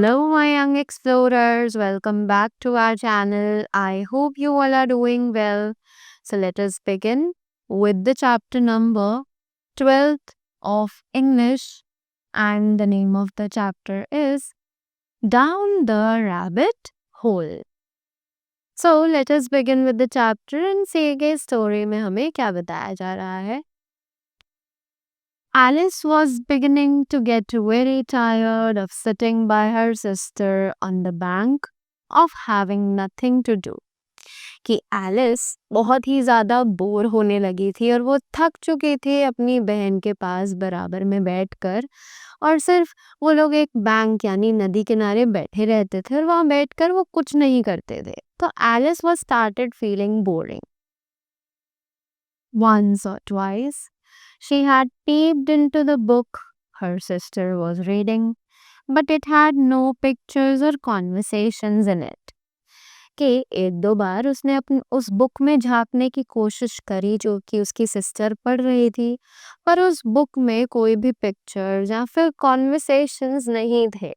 Hello, my young explorers. Welcome back to our channel. I hope you all are doing well. So, let us begin with the chapter number 12th of English, and the name of the chapter is Down the Rabbit Hole. So, let us begin with the chapter and see कि story में हमें क्या बताया जा रहा है. Alice was beginning to get very tired of sitting by her sister on the bank of having nothing to do. कि Alice बहुत ही ज़्यादा बोर होने लगी थी और वो थक चुकी थी अपनी बहन के पास बराबर में बैठकर और सिर्फ वो लोग एक बैंक यानी नदी किनारे बैठे रहते थे और वहाँ बैठकर वो कुछ नहीं करते थे. तो Alice was started feeling boring. Once or twice, she had peeped into the book her sister was reading, but it had no pictures or conversations in it. कि एक दो बार उसने अपनी उस बुक में झांकने की कोशिश करी जो कि उसकी सिस्टर पढ़ रही थी, पर उस बुक में कोई भी पिक्चर्स या फिर कॉन्वर्सेशंस नहीं थे.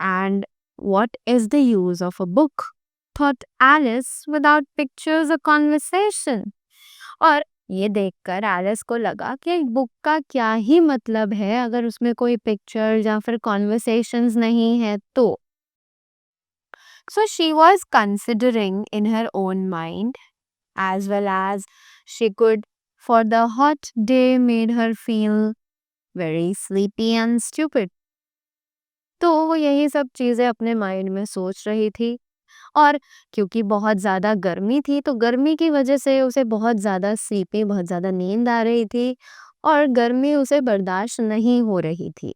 And what is the use of a book? Thought Alice without pictures or conversation. और ये देखकर एलिस को लगा कि एक बुक का क्या ही मतलब है अगर उसमें कोई पिक्चर या फिर कॉन्वर्सेशंस नहीं है तो. So she was considering in her own mind as well as she could, for the hot day made her feel very sleepy and stupid. तो वो यही सब चीज़ें अपने माइंड में सोच रही थी और क्योंकि बहुत ज़्यादा गर्मी थी तो गर्मी की वजह से उसे बहुत ज़्यादा स्लीपी बहुत ज़्यादा नींद आ रही थी और गर्मी उसे बर्दाश्त नहीं हो रही थी.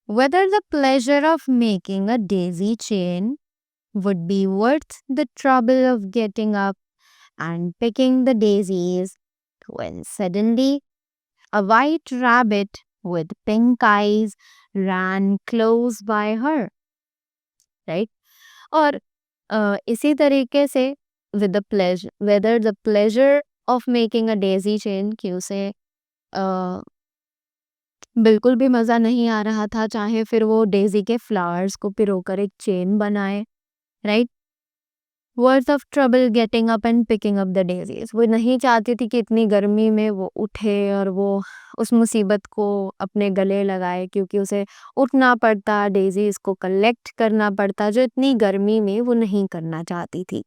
Whether the pleasure of making a daisy chain would be worth the trouble of getting up and picking the daisies when suddenly a white rabbit with pink eyes ran close by her. Right? और इसी तरीके से with the pleasure whether the pleasure of making a daisy chain कि उसे बिल्कुल भी मज़ा नहीं आ रहा था चाहे फिर वो डेजी के फ्लावर्स को पिरोकर एक चेन बनाए. Right. Worth of trouble getting up and picking up the daisies. वो नहीं चाहती थी कि इतनी गर्मी में वो उठे और वो उस मुसीबत को अपने गले लगाए क्योंकि उसे उठना पड़ता डेजीज को कलेक्ट करना पड़ता जो इतनी गर्मी में वो नहीं करना चाहती थी.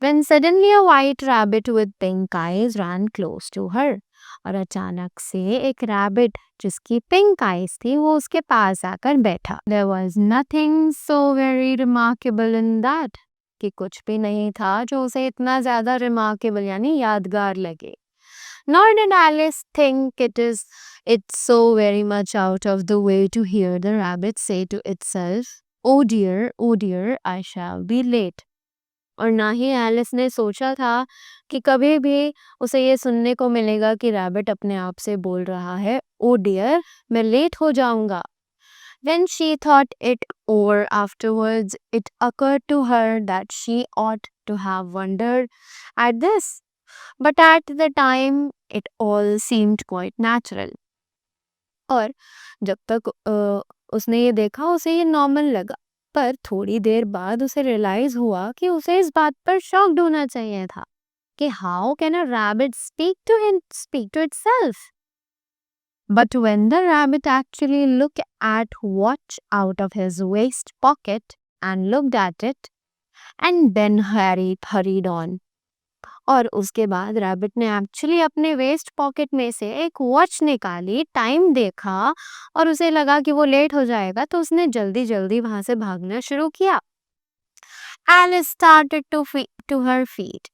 When suddenly a white rabbit with pink eyes ran close to her. और अचानक से एक रैबिट जिसकी पिंक आईज थी वो उसके पास आकर बैठा. There was nothing so very remarkable in that. कि कुछ भी नहीं था जो उसे इतना ज़्यादा remarkable यानी यादगार लगे. Nor did Alice think it's so very much out of the way to hear the rabbit say to itself, oh dear, I shall be late. और ना ही एलिस ने सोचा था कि कभी भी उसे ये सुनने को मिलेगा कि रैबिट अपने आप से बोल रहा है ओ डियर मैं लेट हो जाऊंगा. When she thought it over afterwards, it occurred to her that she ought to have wondered at this. But at the time, it all seemed quite natural. और जब तक उसने ये देखा उसे ये नॉर्मल लगा पर थोड़ी देर बाद उसे रियलाइज हुआ कि उसे इस बात पर शॉक्ड होना चाहिए था कि how can a rabbit speak to itself. But when the rabbit actually looked at watch out of his waist pocket and looked at it and then hurried on. और उसके बाद रैबिट ने एक्चुअली अपने waste pocket में से एक watch निकाली time देखा और उसे लगा कि वो लेट हो जाएगा तो उसने जल्दी जल्दी वहां से भागना शुरू किया. Alice started to her feet.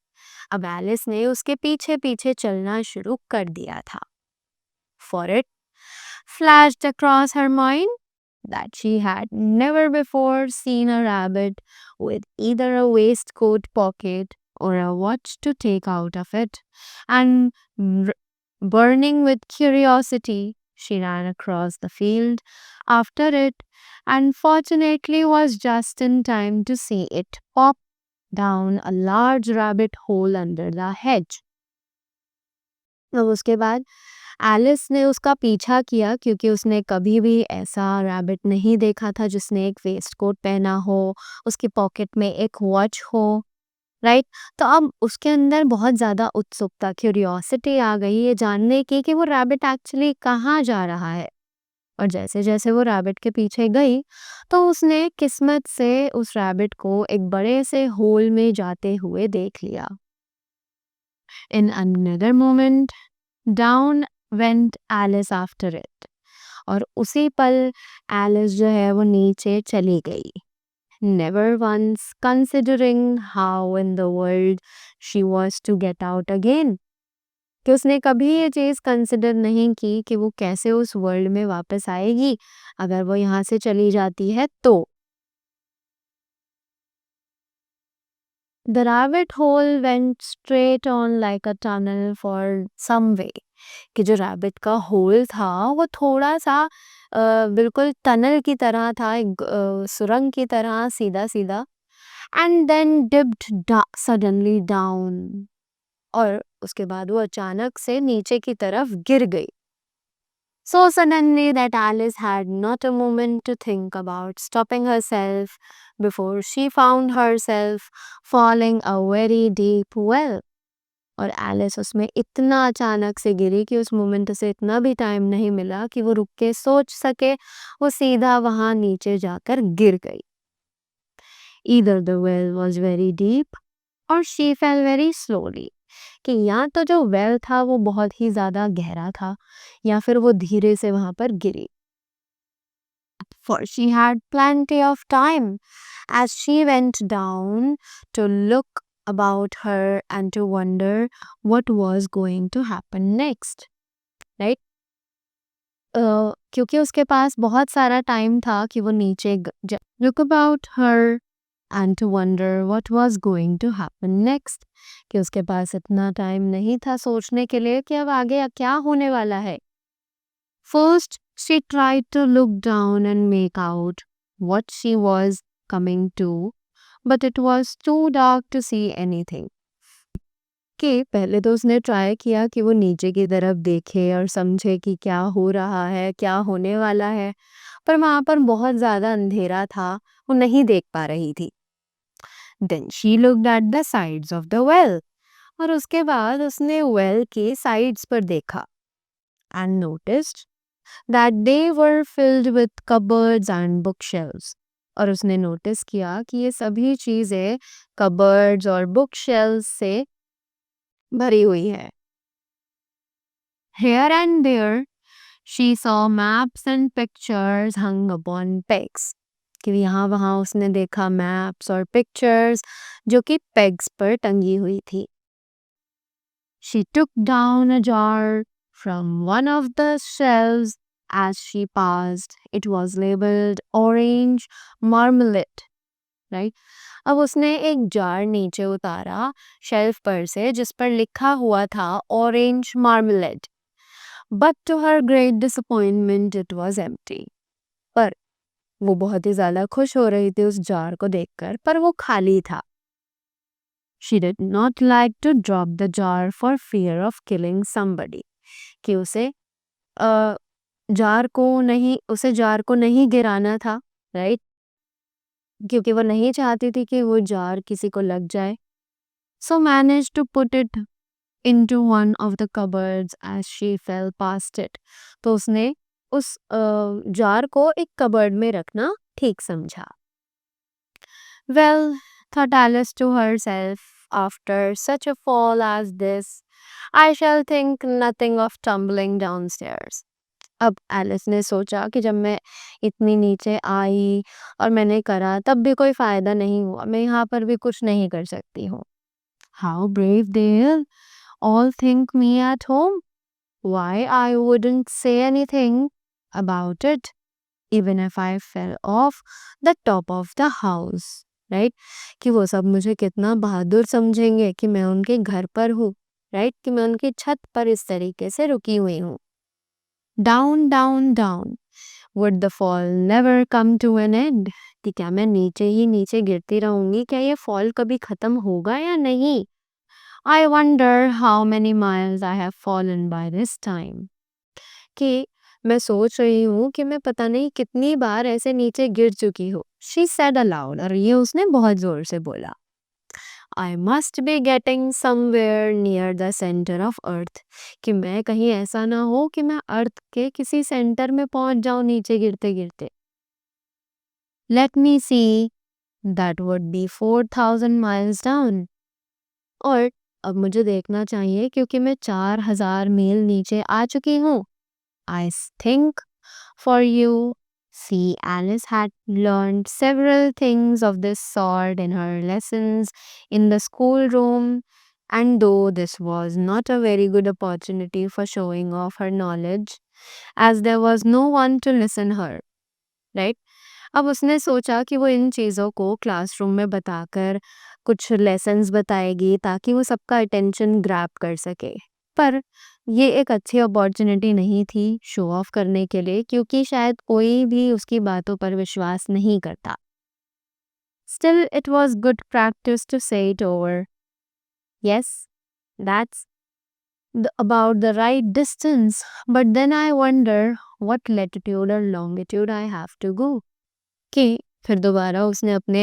अब एलिस ने उसके पीछे पीछे चलना शुरू कर दिया था. For it flashed across her mind that she had never before seen a rabbit with either a waistcoat pocket or a watch to take out of it, and burning with curiosity, she ran across the field after it, and fortunately was just in time to see it pop down a large rabbit hole under the hedge. अब उसके बाद Alice ने उसका पीछा किया क्योंकि उसने कभी भी ऐसा रैबिट नहीं देखा था जिसने एक वेस्ट कोट पहना हो, उसकी पॉकेट में एक वॉच हो, राइट? तो अब उसके अंदर बहुत ज़्यादा उत्सुकता, क्यूरियोसिटी आ गई ये जानने की कि वो रैबिट एक्चुअली कहाँ जा रहा है। और जैसे-जैसे वो रैबिट के पीछे गई, तो उसने किस्मत से उस रैबिट को एक बड़े से होल में जाते हुए देख लिया। In another moment down went Alice after it. और उसी पल एलिस जो है वो नीचे चली गई। Never once considering how in the world she was to get out again. कि उसने कभी ये चीज़ कंसिडर नहीं की कि वो कैसे उस वर्ल्ड में वापस आएगी अगर वो यहाँ से चली जाती है तो। The rabbit hole went straight on like a tunnel for some way. कि जो रैबिट का होल था वो थोड़ा सा बिल्कुल टनल की तरह था, एक सुरंग की तरह सीधा सीधा। And then dipped suddenly down. और उसके बाद वो अचानक से नीचे की तरफ गिर गई। So suddenly that Alice had not a moment to think about stopping herself before she found herself falling a very deep well. और एलिस उसमें इतना अचानक से गिरी कि उस मोमेंट से इतना भी टाइम नहीं मिला कि वो रुक के सोच सके, वो सीधा वहां नीचे जाकर गिर गई। Either the well was very deep or she fell very slowly। कि या तो जो वेल था वो बहुत ही ज़्यादा गहरा था या फिर वो धीरे से वहाँ पर गिरी। For she had plenty of time as she went down to look about her and to wonder what was going to happen next, right? क्योंकि उसके पास बहुत सारा टाइम था कि वो नीचे look about her and to wonder what was going to happen next। कि उसके पास इतना टाइम नहीं था सोचने के लिए कि अब आगे क्या होने वाला है। First, she tried to look down and make out what she was coming to, but it was too dark to see anything। कि पहले तो उसने ट्राई किया कि वो नीचे की तरफ देखे और समझे कि क्या हो रहा है, क्या होने वाला है, पर वहाँ पर बहुत ज़्यादा अंधेरा था, वो नहीं देख पा रही थी। Then she looked at the sides of the well। और उसके बाद उसने वेल के साइड्स पर देखा and noticed that they were filled with cupboards and bookshelves। और उसने नोटिस किया कि ये सभी चीज़ें कबर्ड्स और बुक शेल्व्स से भरी हुई है। Here and there she saw maps and pictures hung upon pegs। कि यहाँ वहाँ उसने देखा मैप्स और पिक्चर्स जो कि पेग्स पर टंगी हुई थी। She took down a jar from one of the shelves as she passed। It was labeled orange marmalade, right? अब उसने एक जार नीचे उतारा शेल्फ पर से जिस पर लिखा हुआ था orange marmalade। But to her great disappointment it was empty। पर वो बहुत ही ज़्यादा खुश हो रही थी उस जार को देखकर, पर वो खाली था। She did not like to drop the jar for fear of killing somebody। कि उसे जार को नहीं गिराना था, राइट? क्योंकि वो नहीं चाहती थी कि वो जार किसी को लग जाए। So managed to put it into one of the cupboards as she fell past it। तो उसने उस जार को एक कबर्ड में रखना ठीक समझा। Well, thought Alice to herself, after such a fall as this, I shall think nothing of tumbling downstairs। अब एलिस ने सोचा कि जब मैं इतनी नीचे आई और मैंने करा तब भी कोई फायदा नहीं हुआ, मैं यहाँ पर भी कुछ नहीं कर सकती हूँ। How brave they'll all think me at home। Why I wouldn't say anything about it even if I fell off the top of the house, right? कि वो सब मुझे कितना बहादुर समझेंगे कि मैं उनके घर पर हूँ, right? कि मैं उनकी छत पर इस तरीके से रुकी हुई हूँ। Down, down, down, would the fall never come to an end। कि क्या मैं नीचे ही नीचे गिरती रहूंगी, क्या ये फॉल कभी खत्म होगा या नहीं। I wonder how many miles I have fallen by this time. कि मैं सोच रही हूँ कि मैं पता नहीं कितनी बार ऐसे नीचे गिर चुकी हूँ. She said aloud और ये उसने बहुत जोर से बोला. I must be getting somewhere near the center of earth. कि मैं कहीं ऐसा ना हो कि मैं अर्थ के किसी सेंटर में पहुंच जाऊं नीचे गिरते गिरते. Let me see. That would be 4,000 miles down. और अब मुझे देखना चाहिए क्योंकि मैं 4,000 मील नीचे आ चुकी हूँ. I think for you. See, Alice had learned several things of this sort in her lessons in the schoolroom, and though this was not a very good opportunity for showing off her knowledge, as there was no one to listen her, right? अब उसने सोचा कि वो इन चीज़ों को classroom में बताकर कुछ लेसन्स बताएगी ताकि वो सबका अटेंशन ग्रैब कर सके. पर ये एक अच्छी अपॉर्चुनिटी नहीं थी शो ऑफ करने के लिए क्योंकि शायद कोई भी उसकी बातों पर विश्वास नहीं करता. Still, it was good practice to say it over. Yes, that's about the right distance. But then I wonder what latitude or longitude I have to go. कि फिर दोबारा उसने अपने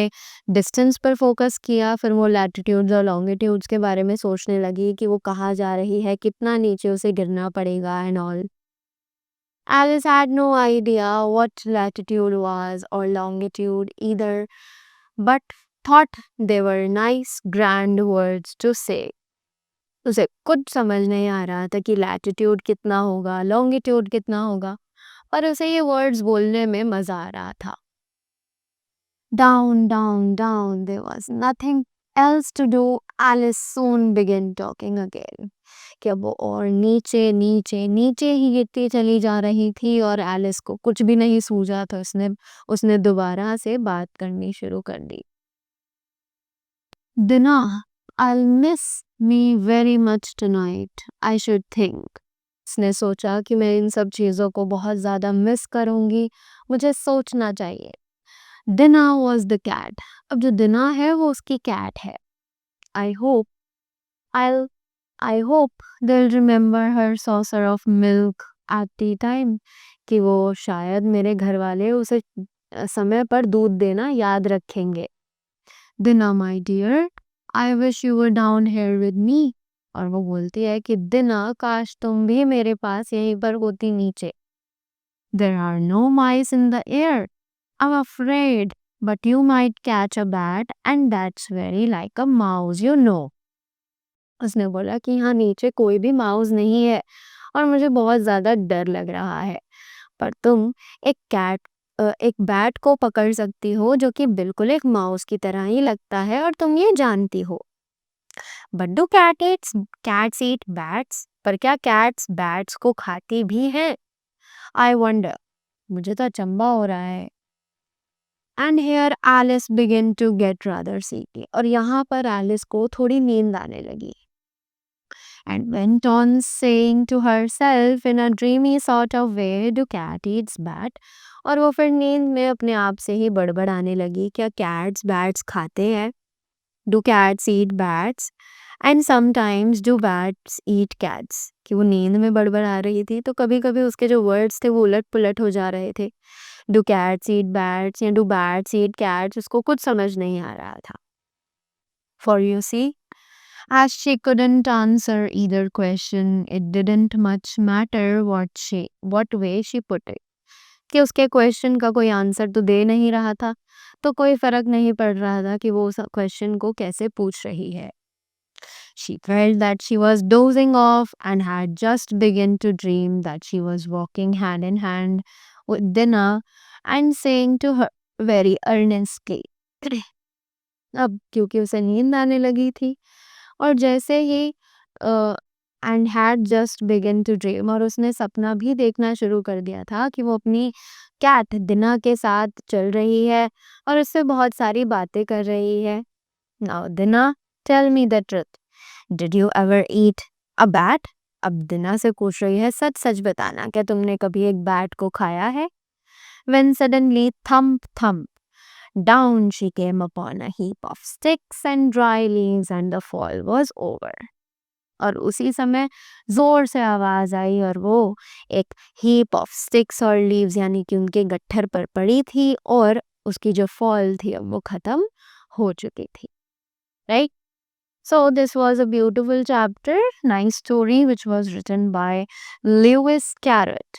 डिस्टेंस पर फोकस किया. फिर वो लैटिट्यूड्स और लॉन्गिट्यूड्स के बारे में सोचने लगी कि वो कहाँ जा रही है, कितना नीचे उसे गिरना पड़ेगा and all. Alice had no idea what latitude was or longitude either, but thought they were nice, grand words to say. उसे कुछ समझ नहीं आ रहा था कि लैटिट्यूड कितना होगा, लॉन्गिट्यूड कितना होगा, पर उसे ये वर्ड्स बोलने में मजा आ रहा था. Down, down, down. There was nothing else to do. Alice soon began talking again. कि अब वो और नीचे नीचे नीचे ही गिरती चली जा रही थी और एलिस को कुछ भी नहीं सूझा था. उसने उसने दोबारा से बात करनी शुरू कर दी. Dinner, I'll miss me very much tonight, I should think. उसने सोचा कि मैं इन सब चीज़ों को बहुत ज़्यादा मिस करूँगी. मुझे सोचना चाहिए. Dinner was the cat. अब जो दिना है वो उसकी कैट है. I hope I'll I hope they'll remember her saucer of milk at tea time. कि वो शायद मेरे घर वाले उसे समय पर दूध देना याद रखेंगे. Dinner, my dear, I wish you were down here with me. और वो बोलती है कि दिना काश तुम भी मेरे पास यहीं पर होती नीचे. There are no mice in the air. I'm afraid, but you might catch a bat and that's very like a mouse, you know. उसने बोला कि यहाँ नीचे कोई भी माउस नहीं है और मुझे बहुत ज़्यादा डर लग रहा है. पर तुम एक बैट को पकड़ सकती हो जो कि बिल्कुल एक माउस की तरह ही लगता है और तुम ये जानती हो. But do cats eat bats? पर क्या cats bats को खाती भी हैं? I wonder. मुझे तो अचंभा हो रहा है. And here Alice began to get rather sleepy. और यहाँ पर एलिस को थोड़ी नींद आने लगी. And went on saying to herself in a dreamy sort of way, do cat eats bat? और वो फिर नींद में अपने आप से ही बड़बड़ाने लगी, क्या cats bats खाते हैं? Do cats eat bats? And sometimes do bats eat cats? कि वो नींद में बड़बड़ा रही थी तो कभी कभी उसके जो वर्ड्स थे वो उलट पुलट हो जा रहे थे. Do cats eat bats या do bats eat cats? उसको कुछ समझ नहीं आ रहा था. For you see, as she couldn't answer either question, it didn't much matter what way she put it. कि उसके क्वेश्चन का कोई आंसर तो दे नहीं रहा था तो कोई फर्क नहीं पड़ रहा था कि वो उस क्वेश्चन को कैसे पूछ रही है. She felt that she was dozing off and had just begun to dream that she was walking hand in hand with Dinah and saying to her very earnestly. अब क्योंकि उसे नींद आने लगी थी और जैसे ही and had just began to dream और उसने सपना भी देखना शुरू कर दिया था कि वो अपनी कैट दिना के साथ चल रही है और उससे बहुत सारी बातें कर रही है. Now Dinah, tell me the truth. Did you ever eat a bat? अब दिना से पूछ रही है, सच सच बताना, क्या तुमने कभी एक बैट को खाया है? When suddenly thump thump, Down she came upon a heap of sticks and dry leaves and the fall was over. और उसी समय जोर से आवाज आई और वो एक हीप ऑफ स्टिक्स और लीव्स यानी कि उनके गट्ठर पर पड़ी थी और उसकी जो फॉल थी अब वो खत्म हो चुकी थी, right? So this was a beautiful chapter, nice story which was written by Lewis Carroll,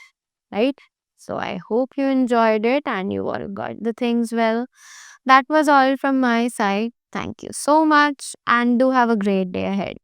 right? So I hope you enjoyed it and you all got the things well. That was all from my side. Thank you so much and do have a great day ahead.